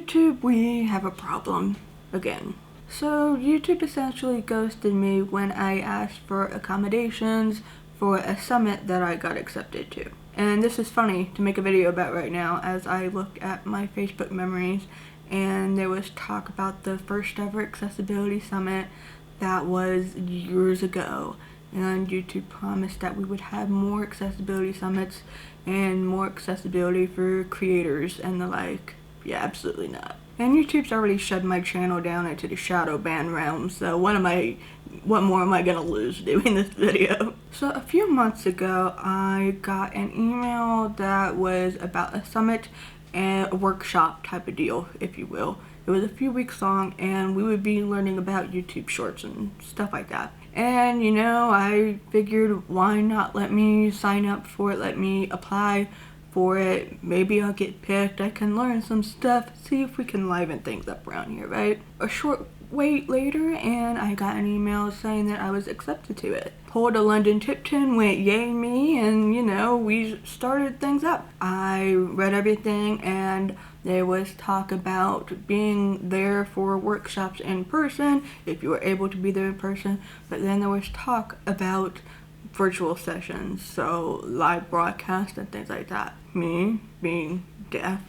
YouTube, we have a problem again. So YouTube essentially ghosted me when I asked for accommodations for a summit that I got accepted to. And this is funny to make a video about right now as I look at my Facebook memories, and there was talk about the first ever accessibility summit that was years ago. And YouTube promised that we would have more accessibility summits and more accessibility for creators and the like. Yeah, absolutely not. And YouTube's already shut my channel down into the shadow ban realm, so what more am I gonna lose doing this video? So a few months ago, I got an email that was about a summit and a workshop type of deal, if you will. It was a few weeks long, and we would be learning about YouTube Shorts and stuff like that. And you know, I figured, why not let me sign up for it, let me apply for it. Maybe I'll get picked, I can learn some stuff, see if we can liven things up around here, right? A short wait later, and I got an email saying that I was accepted to it. Pulled a London Tipton, went yay me, and you know, we started things up. I read everything, and there was talk about being there for workshops in person, if you were able to be there in person, but then there was talk about virtual sessions, so live broadcast and things like that. Me, being deaf,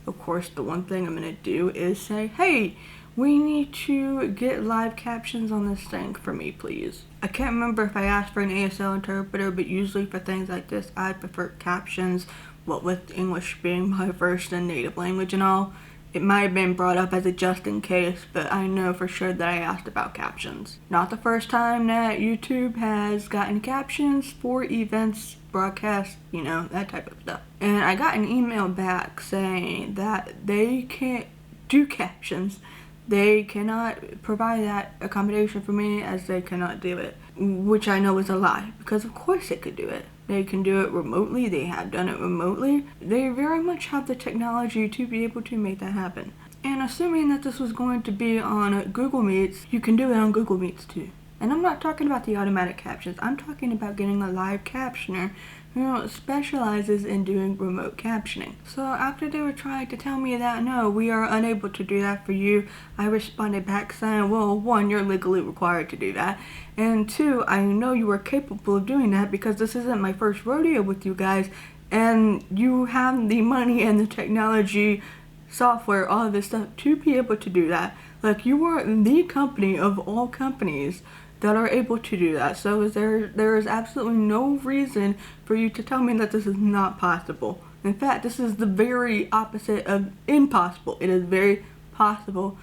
of course, the one thing I'm gonna do is say, hey, we need to get live captions on this thing for me, please. I can't remember if I asked for an ASL interpreter, but usually for things like this, I prefer captions, what with English being my first and native language and all. It might have been brought up as a just in case, but I know for sure that I asked about captions. Not the first time that YouTube has gotten captions for events, broadcasts, you know, that type of stuff. And I got an email back saying that they can't do captions. They cannot provide that accommodation for me as they cannot do it, which I know is a lie, because of course they could do it. They can do it remotely, they have done it remotely. They very much have the technology to be able to make that happen. And assuming that this was going to be on Google Meets, you can do it on Google Meets too. And I'm not talking about the automatic captions, I'm talking about getting a live captioner who specializes in doing remote captioning. So after they were trying to tell me that, no, we are unable to do that for you, I responded back saying, well, one, you're legally required to do that, and two, I know you are capable of doing that because this isn't my first rodeo with you guys, and you have the money and the technology, software, all of this stuff to be able to do that. Like, you are the company of all companies that are able to do that. So there is absolutely no reason for you to tell me that this is not possible. In fact, this is the very opposite of impossible. It is very possible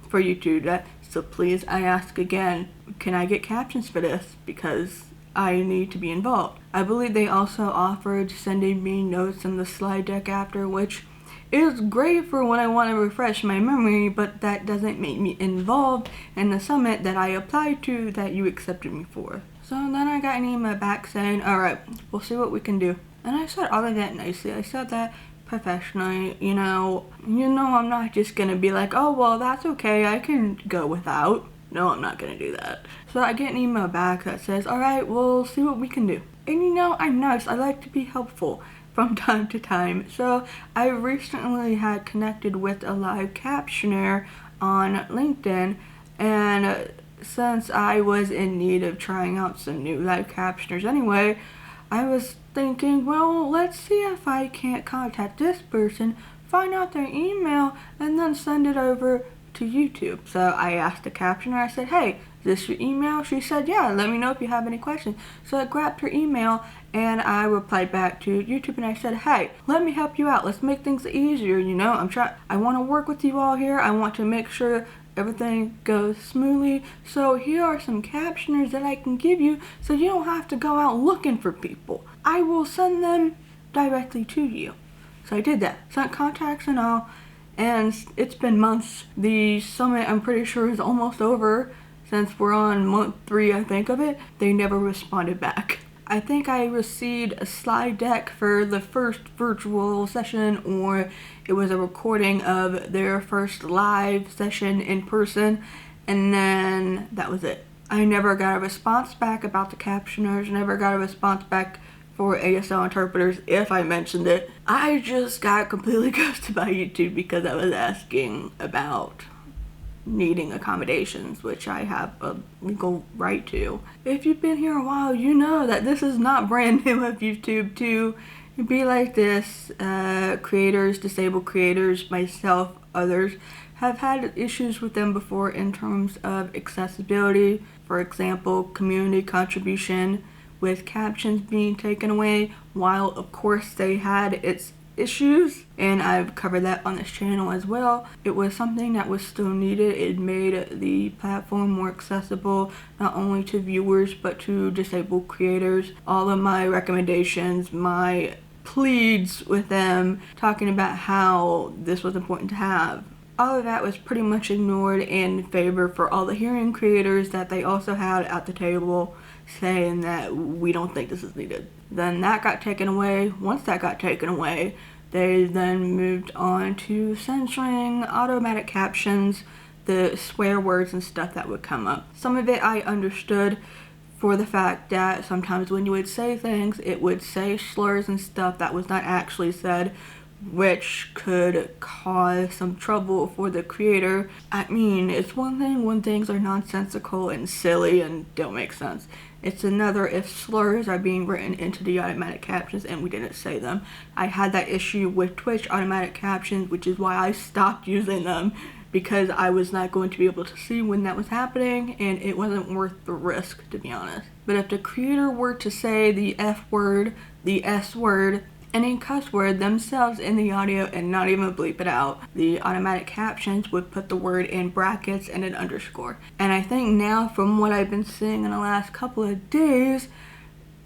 for you to do that. So please, I ask again, can I get captions for this? Because I need to be involved. I believe they also offered sending me notes in the slide deck after, which is great for when I want to refresh my memory, but that doesn't make me involved in the summit that I applied to that you accepted me for. So then I got an email back saying, alright, we'll see what we can do. And I said all of that nicely. I said that professionally, you know, I'm not just gonna be like, oh, well, that's okay, I can go without. No, I'm not gonna do that. So I get an email back that says, alright, we'll see what we can do. And you know, I'm nice, I like to be helpful from time to time. So I recently had connected with a live captioner on LinkedIn, and since I was in need of trying out some new live captioners anyway, I was thinking, well, let's see if I can't contact this person, find out their email, and then send it over to YouTube. So I asked the captioner, I said, hey, is this your email? She said, yeah, let me know if you have any questions. So I grabbed her email and I replied back to YouTube and I said, hey, let me help you out. Let's make things easier, you know. I want to work with you all here. I want to make sure everything goes smoothly. So here are some captioners that I can give you so you don't have to go out looking for people. I will send them directly to you. So I did that. Sent contacts and all. And it's been months. The summit, I'm pretty sure, is almost over. Since we're on month 3, I think, of it, they never responded back. I think I received a slide deck for the first virtual session, or it was a recording of their first live session in person, and then that was it. I never got a response back about the captioners, never got a response back for ASL interpreters if I mentioned it. I just got completely ghosted by YouTube because I was asking about needing accommodations, which I have a legal right to. If you've been here a while, you know that this is not brand new of YouTube to be like this. Creators, disabled creators, myself, others have had issues with them before in terms of accessibility. For example, community contribution with captions being taken away, while of course they had its issues, and I've covered that on this channel as well. It was something that was still needed. It made the platform more accessible, not only to viewers but to disabled creators. All of my recommendations, my pleads with them, talking about how this was important to have, all of that was pretty much ignored in favor for all the hearing creators that they also had at the table, saying that we don't think this is needed. Then that got taken away. Once that got taken away, they then moved on to censoring automatic captions, the swear words and stuff that would come up. Some of it I understood, for the fact that sometimes when you would say things, it would say slurs and stuff that was not actually said, which could cause some trouble for the creator. I mean, it's one thing when things are nonsensical and silly and don't make sense. It's another if slurs are being written into the automatic captions and we didn't say them. I had that issue with Twitch automatic captions, which is why I stopped using them, because I was not going to be able to see when that was happening, and it wasn't worth the risk, to be honest. But if the creator were to say the F word, the S word, any cuss word themselves in the audio and not even bleep it out, the automatic captions would put the word in brackets and an underscore. And I think now, from what I've been seeing in the last couple of days,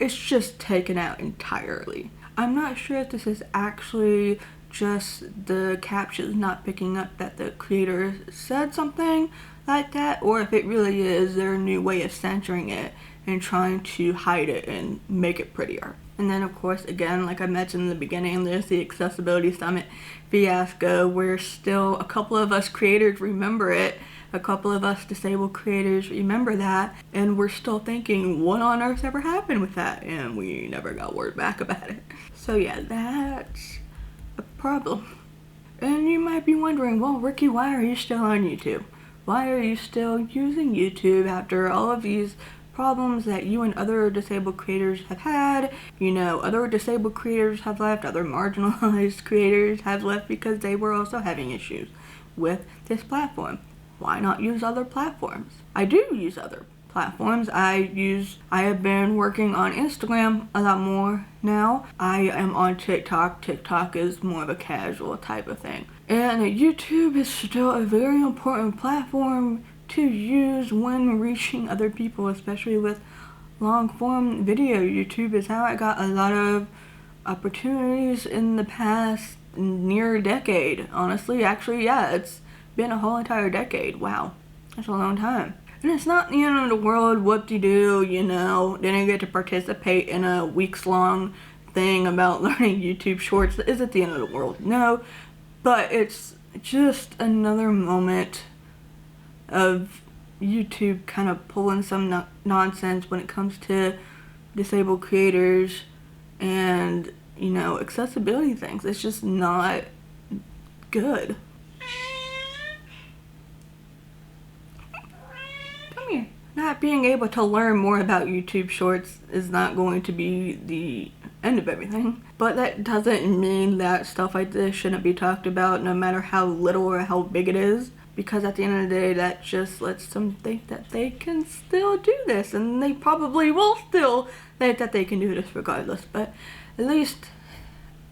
it's just taken out entirely. I'm not sure if this is actually just the captions not picking up that the creator said something like that, or if it really is their new way of censoring it and trying to hide it and make it prettier. And then of course, again, like I mentioned in the beginning, there's the Accessibility Summit fiasco, where still a couple of us creators remember it, a couple of us disabled creators remember that, and we're still thinking, what on earth ever happened with that? And we never got word back about it. So yeah, that's a problem. And you might be wondering, well, Ricky, why are you still on YouTube? Why are you still using YouTube after all of these problems that you and other disabled creators have had? You know, other disabled creators have left, other marginalized creators have left because they were also having issues with this platform. Why not use other platforms? I do use other platforms. I have been working on Instagram a lot more now. I am on TikTok. TikTok is more of a casual type of thing. And YouTube is still a very important platform to use when reaching other people, especially with long form video. YouTube is how I got a lot of opportunities in the past near decade, honestly. Actually, yeah, it's been a whole entire decade. Wow, that's a long time. And it's not the end of the world, whoop-de-doo, you know, didn't get to participate in a weeks-long thing about learning YouTube Shorts. Is it the end of the world? No, but it's just another moment of YouTube kind of pulling some nonsense when it comes to disabled creators and, you know, accessibility things. It's just not good. Come here. Not being able to learn more about YouTube Shorts is not going to be the end of everything, but that doesn't mean that stuff like this shouldn't be talked about, no matter how little or how big it is. Because at the end of the day, that just lets them think that they can still do this, and they probably will still think that they can do this regardless. But at least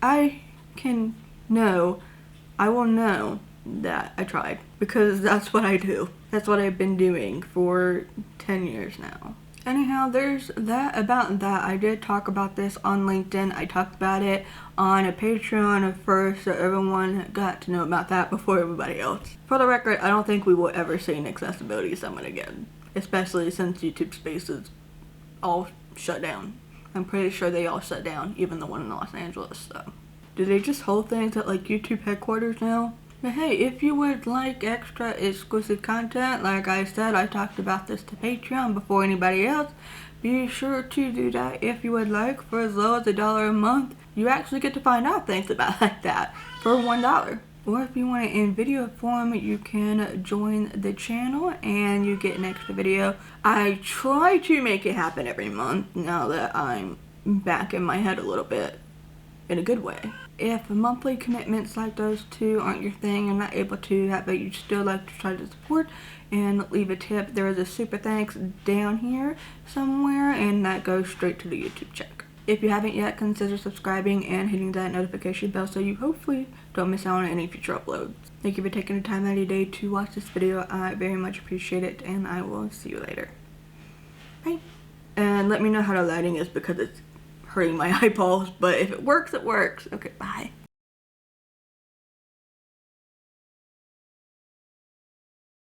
I will know that I tried, because that's what I do. That's what I've been doing for 10 years now. Anyhow, there's that about that. I did talk about this on LinkedIn. I talked about it on a Patreon at first, so everyone got to know about that before everybody else. For the record, I don't think we will ever see an Accessibility Summit again, especially since YouTube Spaces all shut down. I'm pretty sure they all shut down, even the one in Los Angeles, so. Do they just hold things at like YouTube headquarters now? But hey, if you would like extra exclusive content, like I said, I talked about this to Patreon before anybody else. Be sure to do that if you would like. For as low as $1 a month, you actually get to find out things about like that for $1. Or if you want it in video form, you can join the channel and you get an extra video. I try to make it happen every month now that I'm back in my head a little bit, in a good way. If monthly commitments like those two aren't your thing, you're not able to do that, but you'd still like to try to support and leave a tip, there is a super thanks down here somewhere, and that goes straight to the YouTube check. If you haven't yet, consider subscribing and hitting that notification bell so you hopefully don't miss out on any future uploads. Thank you for taking the time out of your day to watch this video. I very much appreciate it, and I will see you later. Bye. And let me know how the lighting is because it's hurting my eyeballs, but if it works, it works. Okay, bye.